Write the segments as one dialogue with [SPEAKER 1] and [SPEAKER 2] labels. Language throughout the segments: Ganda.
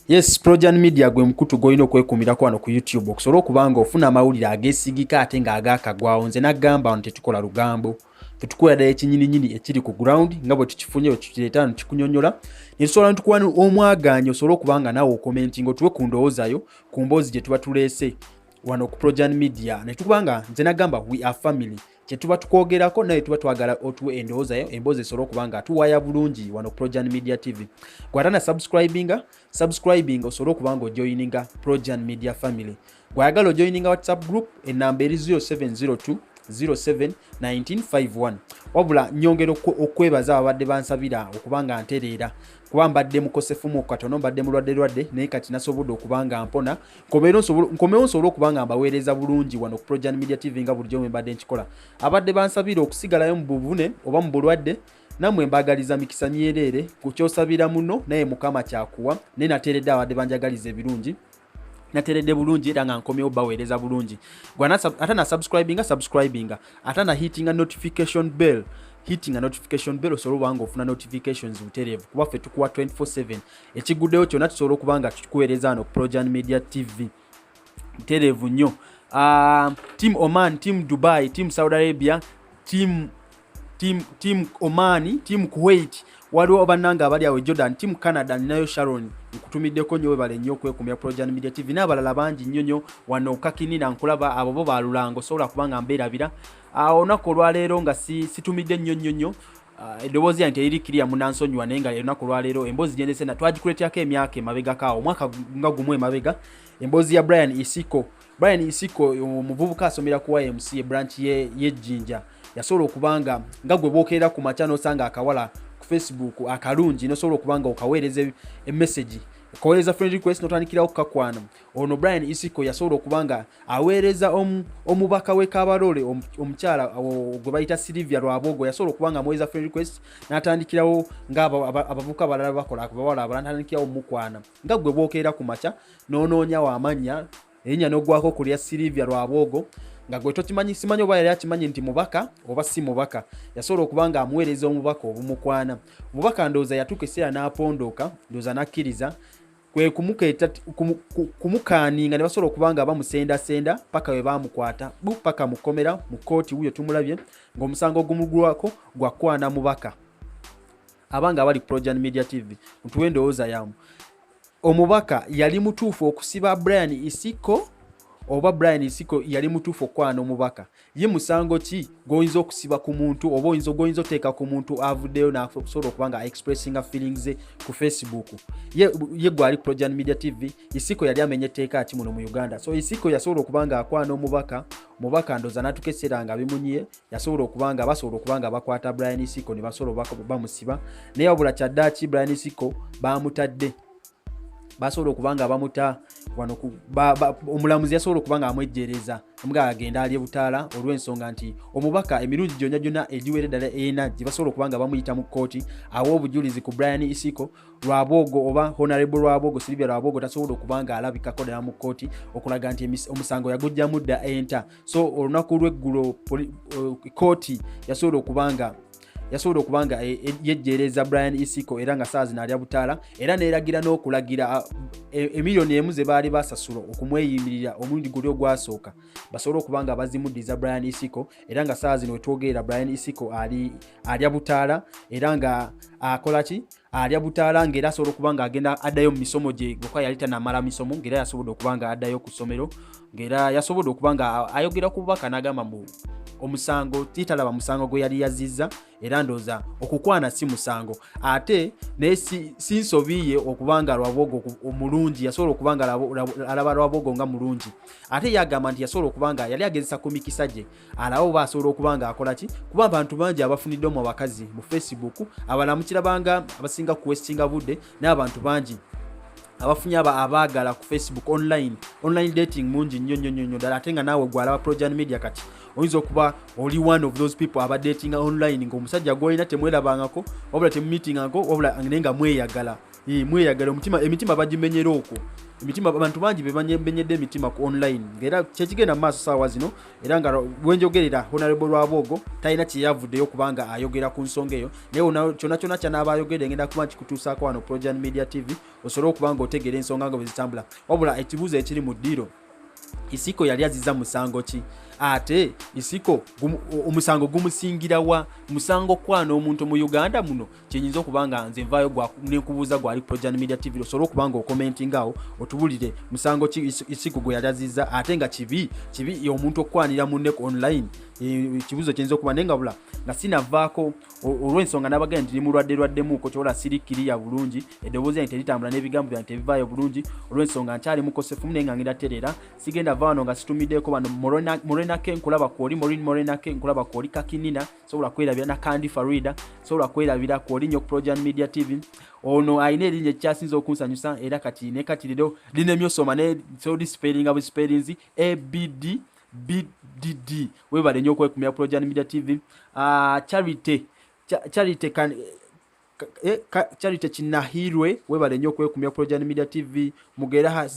[SPEAKER 1] Yes, Projan Media gwe mukutu goyino kwekumirako wano ku YouTube okusobola okubanga ofuna amawulire ageesigika ate nga agaakagwawo. Nze naggamba wano tetukola lugambo, tetukola ddala ekinyininyini ekiri ku ground nga bwe tukifunye tukireeta wano kikunyonnyola. Ne tusobola tukuwa omwaganyo osobole okubanga naawe okomentinga otuwe ku ndowoozayo ku mboozi gye tuba tuleese wano ku Projan Media. Ne tukubanga nze naggamba we are family. Kyetuba tukwogerako naye tuba twagala otuwe endowoozayo emboozi esobola okubanga atuwaaya bulungi wano ku Projan Media TV. Gwatana subscribing osobole okubanga ojoininga Projan Media family. Gwayagala ojoininga WhatsApp group enamba eri 0702 071951. Wabula nyongera okwebaza abadde bansabira okubanga ntereera kuba mbadde mukosefu katono mbadde mulwadde naye kati nasobodde okubanga mpona nkomewo nsobola okubanga mbaweereza bulungi wano ku Projan Media TV nga bulijjo mbadde nkikola. Abadde bansabira okusigalayo mu buvune oba mu bulwadde namwe mbagaliza mikisa myereere ku kyosabira muno naye Mukama kyakuwa naye nateeredde abadde banjagaliza ebirungi. Nateredde bulungi era nga nkomyewo baweereza bulungi. Atana subscribinga atana hitting a notification bell osobola okubanga ofuna notifications butereevu kuba ffe tukuwa 24/7 ekiguddeyo kyonna tusobola okubanga tukuweereza wano ku Projan Media TV butereevu nnyo. Team Oman, Team Dubai, Team Saudi Arabia, Team Omani, Team Kuwait, waliwo bannanga abali awo Jordan, Team Canada nayo Sharon nkutumiddeko nnyo webale nnyo okwekumya Projan Media TV n'abalala bangi nnyo wano kakinina nkulaba abo bo balulango sobola kubanga mbeerabira. Olunaku olwaleero nga situmidde nnyo eddoboozi yange teriri kiriya munansonyiwa naye nga olunaku olwaleero emboozi gyendese twagikuleetyako emyaka emabega kaawo omwaka nga gumu emabega. Emboozi ya Brian Isiko omuvubuka asomera ku YMCA branch y'Ejjinja yasobola okubanga nga gwe bookerera ku makya n'osanga akawala ku Facebook akalungi nosobola okubanga okaweereza emessage okaweereza friend request n'otandikirawo kukakwana. Ono Brian Isiko yasobola okubanga aweereza omubaka we Kabalole omukyala gwe bayita Silvia Lwabogo yasobola okubanga amuweereza friend request n'atandikirawo ng'abavubuka balala bakola abawala abalantandikirawo mukwana nga gwe bookerera ku makya n'onoonyawo amanya erinnya n'ogwako ku lya Silvia Lwabogo nga gwe tokimanyi simanyi oba yali akimanyi nti mubaka oba si mubaka yasobola okubanga amuweereza omubaka obumukwana. Mubaka ndowooza yatuuka eseera n'apondooka ndowooza n'akkiriza kwe kumukaaninga ne basobola okubanga bamusendasenda paka we baamukwata paka mukomera mu kooti wuyo tumulabye ng'omusango ogumugwako gwakwana mubaka. Abanga abali ku Projan Media TV ntuwe endowooza yamu omubaka yali mutuufu okusiba Brian Isiko oba Brian Isiko yali mutuufu okwana omubaka? Ye musango ki goyinza okusiba ku muntu oba goyinza oteeka ku muntu avuddeyo n'asobola okubanga expressinga feelings ze ku Facebook? Ye gwali Projan Media TV. Isiko yali amenye etteeka ati muno mu Uganda. So Isiko yasobola okubanga akwana omubaka ndoza natukeseera nga bimunyiye yasobola okubanga basobola okubanga bakwata Brian Isiko ne basobola bamusiba naye wabula kyaddaaki Brian Isiko bamutadde basobola okubanga bamuta wano omulamuzi yasobola okubanga amwejjereza omuga agenda ali butaala olw'ensonga nti omubaka emirundi gyonna egiwere ddala ena gye basobola okubanga bamuyita mu kkooti awo obujulizi ku Brian Isiko Lwabogo oba Honorable Lwabogo Silvia Lwabogo tasobola okubanga alabikako ddala mu kkooti okulaga nti omusango yagujjamu dda enta. So olunaku lw'eggulo kkooti yasobola okubanga yejjereza Brian Isiko era nga saa zino alya butaala era neeragira n'okulagira emiliyoni emu ze baali basasula okumweyimirira omulundi guli ogwasooka basobola okubanga bazimuddiza Brian Isiko era nga saa zino wetwogerera Brian Isiko alya butaala era nga akola ki alya butaala ng'era asobola okubanga agenda addayo mu misomo gye gokka yali tanamala misomo ng'era yasobodde okubanga addayo ku ssomero ng'era yasobodde okubanga ayogera ku bubaka n'agamba mbu omusango titalaba musango gwe yali yazizza era ndooza okukwana si musango ate naye si nsobiye okubanga Lwabogo omulungi yasobola okubanga alaba Lwabogo nga mulungi ate yagamba nti yasobola okubanga yali agezesa ku mikisa gye alawo basobola okubanga akola ki kuba abantu bangi abafuniddemu abakazi mu Facebook abalamukira banga abasinga ku Westinga budde n'abantu bangi abafunye abaagala ku Facebook online dating mungi nnyo ddala ate nga naawe gwalaba Projan Media kati oyinza okuba oli one of those people aba dating online ng'omusajja gw'olina temwerabangako wabula temumeetingako wabula nenga mweyagala mweyagala emitima bagimenyera okwo emitima abantu bangi bebanyebenyedde emitima ku online ngera kyekigenda mu maaso saawa zino era nga bwenjogerera Honorable Lwabogo talina kyeyavuddeyo kubanga ayogera ku nsonga eyo naye kyonna kyanaaba ayogedde ngenda kuba nkikutuusaako wano Projan Media TV osobole okubanga otegeera ensonga nga bwe zitambula wabula ekibuuzo ekiri mu ddiiro Isiko yali aziza musango ki ate Isiko omusango gumusingira wa musango kwana omuntu mu Uganda muno kyenyinza okubanga nze nvaayo gwa nekubuuza gwali Projan Media TV osobola okubanga okomenting awo otubulire musango ki Isiko gwe yali aziza ate nga kibi omuntu okwanira munne online kibuzo kyenzo kuba nenga bula nga sinavaako olw'ensonga n'abagenda nti mulwaddemuuko kyola sirikiriya bulungi eddoboozi yange teritambula n'ebigambo byange tebivaayo bulungi olw'ensonga nkyali mukosefu nenga ngenda terera sigenda vaano nga situmiddeko bano Morenake nkulaba kwoli Morenake nkulaba kwoli Kakinina sobola kwerabira na Kandi Farida sobola kwerabira kwoli nnyo Projan Media TV ono ayina erinnya ekyasinza okunsanyusa era kati lero linemyosoma ne sodi spelling of spellings ABD BDD webale nnyo okwekumya Projan Media TV Charity Kinahirwe webale nnyo okwekumya Projan Media TV Mugera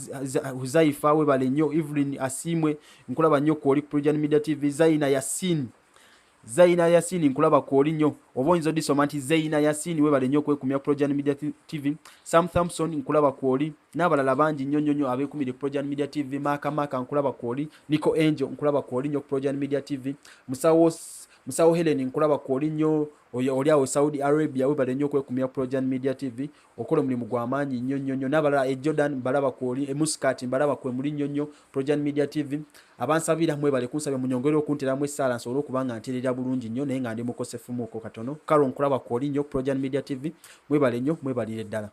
[SPEAKER 1] Huzaifa webale nnyo Evelyn Asimwe nkulaba nnyo kwoli Projan Media TV Zaina Yasin nkulaba kwoli nnyo obonzo disoma nti Zaina Yasin webale nnyo okwekumya Projan Media TV Sam Thompson nkulaba kwoli n'abalala bangi nnyo abeekumire Projan Media TV Maka nkulaba kwoli Nico Angel nkulaba kwoli nnyo Projan Media TV Musawo Helen nkulaba kwoli nnyo oli awo Saudi Arabia webale nnyo okwekumya Projan Media TV okola omulimu gw'amaanyi nnyo n'abalala Jordan balaba kwoli Muscat balaba kwe muli nnyo Projan Media TV abansabira mwebale kunsabya munyongere okunteramu essaala nsobole okubanga nterera bulungi nnyo naye nga ndi mukosefu muko katono Karo nkulaba kwoli nnyo Projan Media TV mwebale nnyo mwebalire ddala